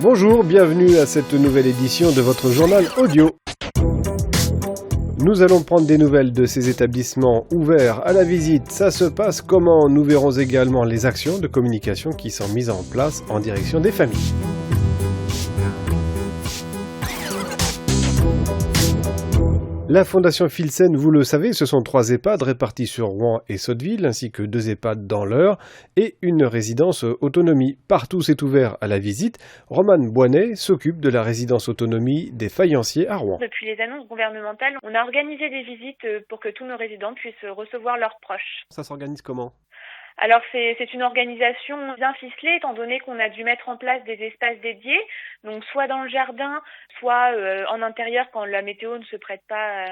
Bonjour, bienvenue à cette nouvelle édition de votre journal audio. Nous allons prendre des nouvelles de ces établissements ouverts à la visite. Ça se passe comment? Nous verrons également les actions de communication qui sont mises en place en direction des familles. La Fondation Filsen, vous le savez, ce sont 3 EHPAD répartis sur Rouen et Sotteville, ainsi que 2 EHPAD dans l'Eure et une résidence autonomie. Partout c'est ouvert à la visite. Romane Boinet s'occupe de la résidence autonomie des Faïenciers à Rouen. Depuis les annonces gouvernementales, on a organisé des visites pour que tous nos résidents puissent recevoir leurs proches. Ça s'organise comment ? Alors c'est une organisation bien ficelée étant donné qu'on a dû mettre en place des espaces dédiés, donc soit dans le jardin, soit en intérieur quand la météo ne se prête pas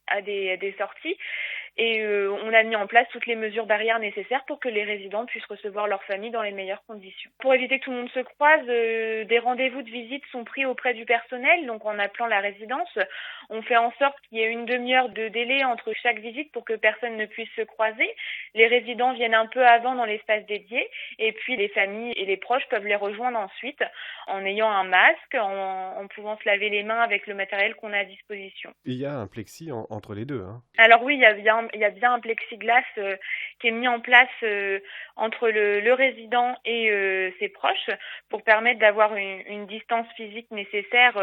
à des sorties. Et on a mis en place toutes les mesures barrières nécessaires pour que les résidents puissent recevoir leur famille dans les meilleures conditions. Pour éviter que tout le monde se croise, des rendez-vous de visite sont pris auprès du personnel, donc en appelant la résidence, on fait en sorte qu'il y ait une demi-heure de délai entre chaque visite pour que personne ne puisse se croiser. Les résidents viennent un peu avant dans l'espace dédié et puis les familles et les proches peuvent les rejoindre ensuite en ayant un masque, en pouvant se laver les mains avec le matériel qu'on a à disposition. Il y a un plexi entre les deux, hein. Alors oui, il y a bien un plexiglas qui est mis en place entre le résident et ses proches pour permettre d'avoir une distance physique nécessaire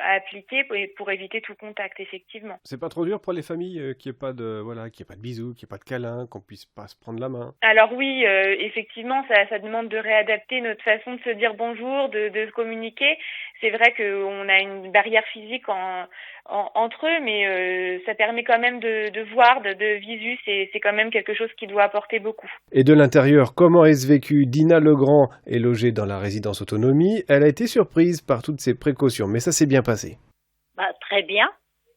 à appliquer pour éviter tout contact, effectivement. C'est pas trop dur pour les familles qu'il n'y ait pas de bisous, qu'il n'y ait pas de câlins, qu'on puisse pas se prendre la main? Alors oui, effectivement, ça demande de réadapter notre façon de se dire bonjour, de se communiquer. C'est vrai qu'on a une barrière physique entre eux, mais ça permet quand même de voir, de visu, c'est quand même quelque chose qui doit apporter beaucoup. Et de l'intérieur, comment est-ce vécu? Dina Legrand est logée dans la résidence autonomie. Elle a été surprise par toutes ces précautions, mais ça s'est bien passé. Très bien.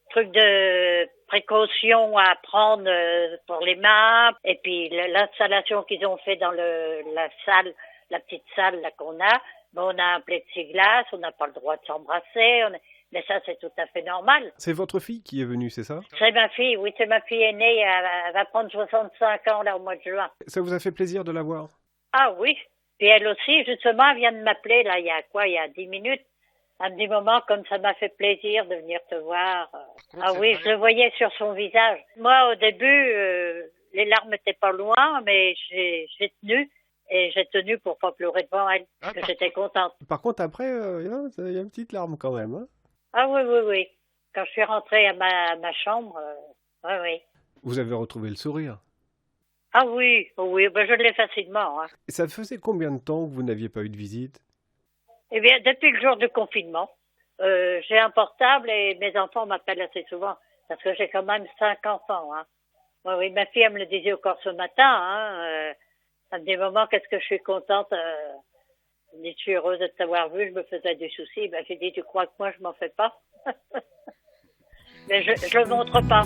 Truc de précaution à prendre pour les mains. Et puis l'installation qu'ils ont fait dans la salle, la petite salle là qu'on a. On a un plexiglas, on n'a pas le droit de s'embrasser. Mais ça, c'est tout à fait normal. C'est votre fille qui est venue, c'est ça? C'est ma fille, oui, c'est ma fille aînée. Elle va prendre 65 ans là au mois de juin. Ça vous a fait plaisir de la voir? Ah oui. Puis elle aussi, justement, elle vient de m'appeler là, il y a 10 minutes. Un petit moment, comme ça m'a fait plaisir de venir te voir. Ah oui, je le voyais sur son visage. Moi, au début, les larmes étaient pas loin, mais j'ai tenu. Et j'ai tenu pour pas pleurer devant elle, parce que j'étais contente. Par contre, après, il y a une petite larme quand même, hein? Ah oui. Quand je suis rentrée à ma chambre, oui. Vous avez retrouvé le sourire? Ah oui, je l'ai facilement. Hein. Et ça faisait combien de temps que vous n'aviez pas eu de visite? Eh bien, depuis le jour du confinement. J'ai un portable et mes enfants m'appellent assez souvent, parce que j'ai quand même 5 enfants. Hein. Oui, ma fille, elle me le disait encore ce matin. Hein, à des moments, qu'est-ce que je suis contente. Je suis heureuse de t'avoir vu, je me faisais des soucis. J'ai dit, tu crois que moi, je m'en fais pas? Mais je le montre pas.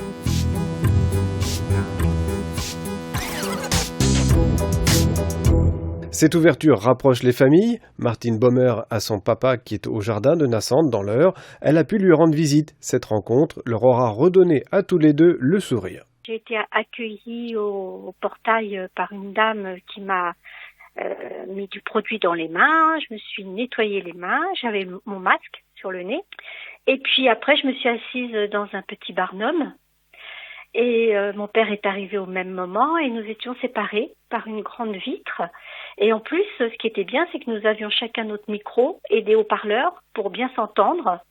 Cette ouverture rapproche les familles. Martine Baumer a son papa qui est au jardin de Nassante dans l'Eure. Elle a pu lui rendre visite. Cette rencontre leur aura redonné à tous les deux le sourire. J'ai été accueillie au portail par une dame qui m'a mis du produit dans les mains. Je me suis nettoyé les mains. J'avais mon masque sur le nez. Et puis après, je me suis assise dans un petit barnum. Et mon père est arrivé au même moment et nous étions séparés par une grande vitre. Et en plus, ce qui était bien, c'est que nous avions chacun notre micro et des haut-parleurs pour bien s'entendre.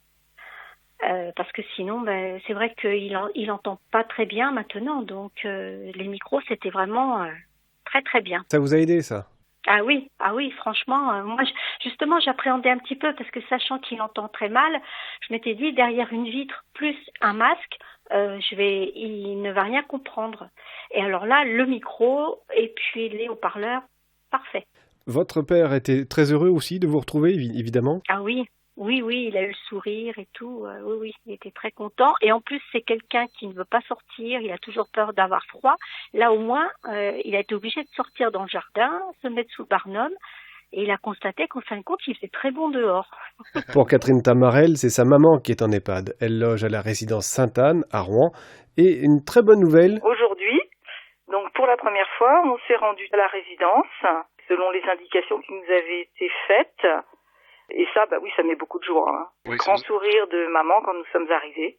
Parce que sinon, c'est vrai qu'il entend pas très bien maintenant. Donc, les micros, c'était vraiment très, très bien. Ça vous a aidé, ça? Ah oui, franchement, moi, justement, j'appréhendais un petit peu parce que sachant qu'il entend très mal, je m'étais dit, derrière une vitre plus un masque, il ne va rien comprendre. Et alors là, le micro et puis les haut-parleurs, parfait. Votre père était très heureux aussi de vous retrouver, évidemment? Ah oui, il a eu le sourire et tout. Oui, il était très content. Et en plus, c'est quelqu'un qui ne veut pas sortir. Il a toujours peur d'avoir froid. Là, au moins, il a été obligé de sortir dans le jardin, se mettre sous le barnum. Et il a constaté qu'en fin de compte, il faisait très bon dehors. Pour Catherine Tamarel, c'est sa maman qui est en EHPAD. Elle loge à la résidence Sainte-Anne, à Rouen. Et une très bonne nouvelle. Aujourd'hui, donc pour la première fois, on s'est rendu à la résidence, selon les indications qui nous avaient été faites. Et ça, oui, ça met beaucoup de joie. Hein. Oui, Grand sourire de maman quand nous sommes arrivés.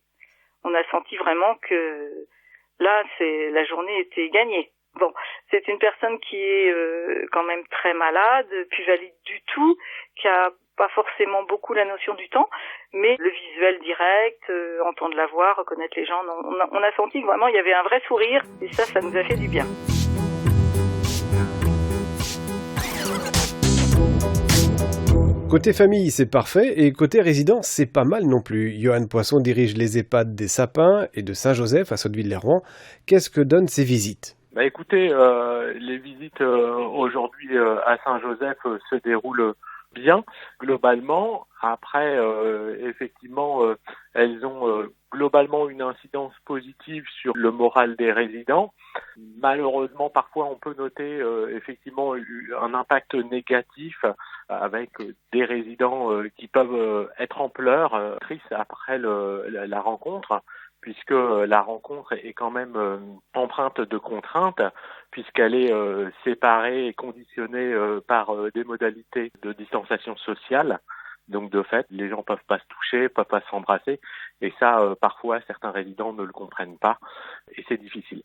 On a senti vraiment que là, la journée était gagnée. Bon, c'est une personne qui est quand même très malade, plus valide du tout, qui a pas forcément beaucoup la notion du temps, mais le visuel direct, entendre la voix, reconnaître les gens, on a senti que vraiment il y avait un vrai sourire et ça nous a fait du bien. Côté famille, c'est parfait, et côté résidence, c'est pas mal non plus. Johan Poisson dirige les EHPAD des Sapins et de Saint-Joseph à Sotteville-lès-Rouen. Qu'est-ce que donnent ces visites ? Écoutez, les visites aujourd'hui à Saint-Joseph se déroulent bien, globalement. Après, effectivement, elles ont globalement une incidence positive sur le moral des résidents. Malheureusement, parfois, on peut noter effectivement un impact négatif avec des résidents qui peuvent être en pleurs, tristes après la rencontre, puisque la rencontre est quand même empreinte de contraintes, puisqu'elle est séparée et conditionnée par des modalités de distanciation sociale. Donc de fait, les gens peuvent pas se toucher, peuvent pas s'embrasser, et ça, parfois, certains résidents ne le comprennent pas, et c'est difficile.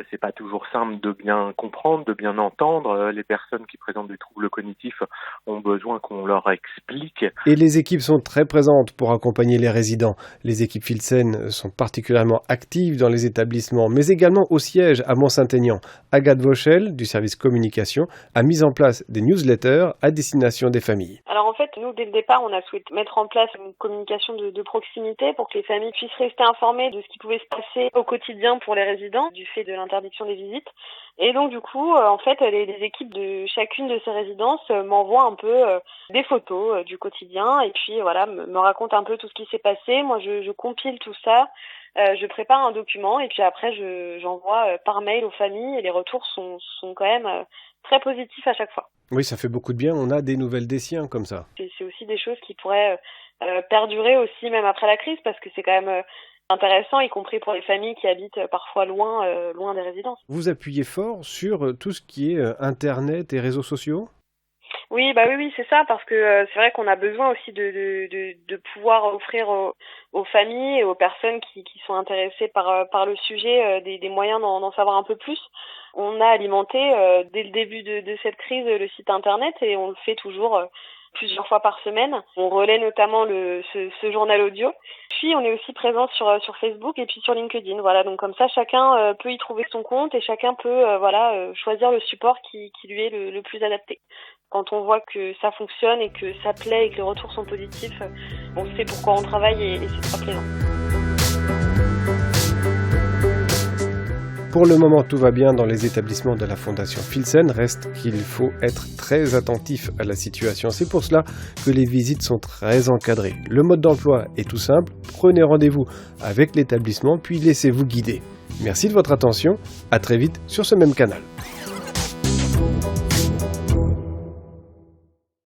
C'est pas toujours simple de bien comprendre, de bien entendre. Les personnes qui présentent des troubles cognitifs ont besoin qu'on leur explique. Et les équipes sont très présentes pour accompagner les résidents. Les équipes Filsen sont particulièrement actives dans les établissements, mais également au siège à Mont-Saint-Aignan. Agathe Vauchel, du service communication, a mis en place des newsletters à destination des familles. Alors en fait, nous, dès le départ, on a souhaité mettre en place une communication de proximité pour que les familles puissent rester informées de ce qui pouvait se passer au quotidien pour les résidents, du fait de l'interdiction des visites. Et donc du coup, en fait, les équipes de chacune de ces résidences m'envoient un peu des photos du quotidien, et puis voilà, me racontent un peu tout ce qui s'est passé. Moi, je compile tout ça, je prépare un document, et puis après, j'envoie par mail aux familles, et les retours sont quand même très positifs à chaque fois. Oui, ça fait beaucoup de bien, on a des nouvelles des siens comme ça. C'est aussi des choses qui pourraient perdurer aussi même après la crise, parce que c'est quand même intéressant, y compris pour les familles qui habitent parfois loin des résidences. Vous appuyez fort sur tout ce qui est Internet et réseaux sociaux ? Oui, c'est ça, parce que c'est vrai qu'on a besoin aussi de pouvoir offrir aux familles et aux personnes qui sont intéressées par le sujet des moyens d'en savoir un peu plus. On a alimenté dès le début de cette crise le site internet, et on le fait toujours plusieurs fois par semaine. On relaie notamment ce journal audio. Puis on est aussi présent sur Facebook et puis sur LinkedIn. Voilà, donc comme ça chacun peut y trouver son compte, et chacun peut choisir le support qui lui est le plus adapté. Quand on voit que ça fonctionne et que ça plaît et que les retours sont positifs, on sait pourquoi on travaille, et c'est très plaisant. Pour le moment, tout va bien dans les établissements de la Fondation Filsen. Reste qu'il faut être très attentif à la situation. C'est pour cela que les visites sont très encadrées. Le mode d'emploi est tout simple. Prenez rendez-vous avec l'établissement, puis laissez-vous guider. Merci de votre attention. À très vite sur ce même canal.